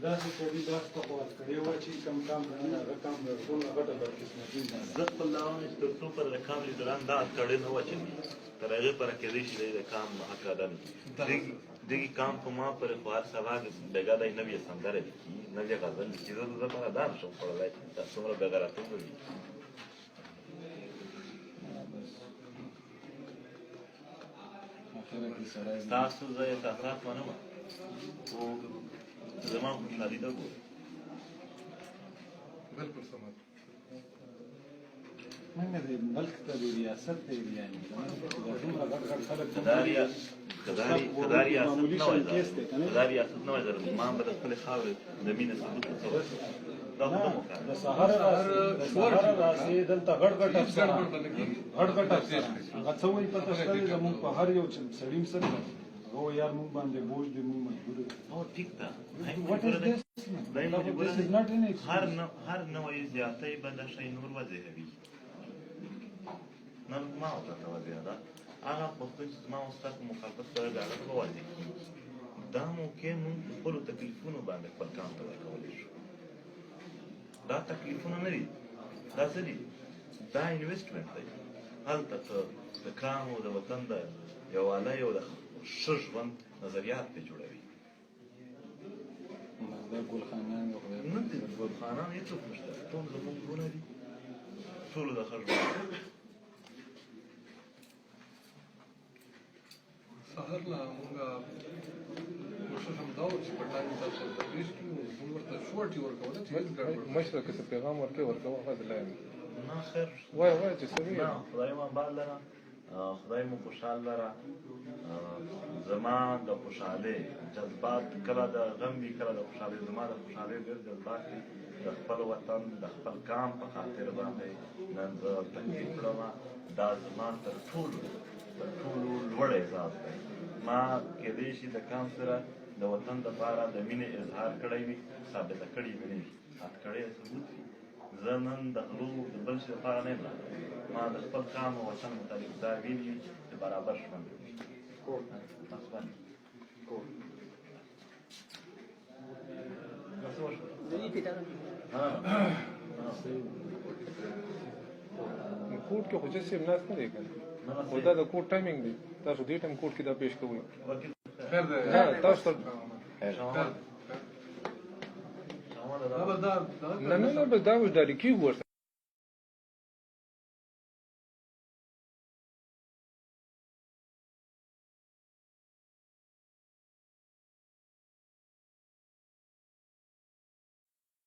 داسې سړي لاس ته خو ورکړی وه چې کم کام نه هغه کام د ټوله غټه بدقسمتي ده. زه خپل دا وایم چې تر څو پر د کام لیدران دا کړی نه وه چې تر هغې پره کېدی شي دی د کام حق ادا نه کړي. دغې کام په ما پرې خو هر سبا بېګا دی نوې سندره لیکي نوې غزل لیکي. زه د ده پره دا نشم خوړلی دا څومره بېغیرتوبه وي. ستاسو زه احساسات منم خو زما خوشحالي ده ګوره. بالکل سمه منګه د ملک ته د ریاست دی یعنې دومره غټ غټ خلک که دا ریاست نه وای زه ما به د خپلې خاورې د مینې ثبوت ورکول دا خو نه مو کار د سهاره راسې دلته غټ غټ افسران هغه څه وایي پته شته دی زمونږ په هر یو سړي سره هغه یار مونږ باندې بوج دی مونږ مجبور یو. او ټیک ده هر نوعی زیاتی به دا شی نور وزېږوي. نن ما ورته توجه ده هغه پښتون چې زما او ستا په مخالفت سره د هغه به واضح کېږي. دا موقع مونږ په خپلو تکلیفونو باندې خپل کام ته ورکولی شو. دا تکلیفونه نه دي دا څه دي دا انویسټمنټ دی. هلته ته د کام او د وطن د یووالۍ او د ښه ژوند نظریات پرې جوړوي. دا ګلخانان نه دي ګلخانان هېڅوک نشته ټول زموږ وروڼه دي ټولو د ښه ژوند سهار لا مونږ کوشش هم دا وه چې په ټایم تاسو ورته پیش کړو مونږ ورته شورټي ورکوله چې هېڅ ګډوډ مشره که څه پیغام ورکوې ورکوه هغه دلای نه خیر وایه چې څه وي نه خدای مو آباد لره خدای مو خوشحال لره. زما د خوشحالۍ جذبات کله د غم وي کله د خوشحالۍ زما د خوشحالۍ ډېر جذبات دي د خپل وطن د خپل کام په خاطر باندې نن زه تکلیف کړم. دا زما تر ټولو لوړ احساس دی. ما کېدی شي د کام سره د وطن دپاره د مینې اظهار کړی وي ثابته کړې مې نه وي اټکړی ثبوت وي. زه نن د غلو د بل شي لپاره نه یم راغلی. ما د خپل کام او وطن متعلق دا ویلي وي چې برابر ژوند وکړي. کوټ کې خو جسم ناست نه دی که نه خو دا د کوټ ټایمینګ دی. تاسو دې ټایم کوټ کې دا پیش کوئ خیر دی تاسو نه بس دا وایي دا لیکي ورته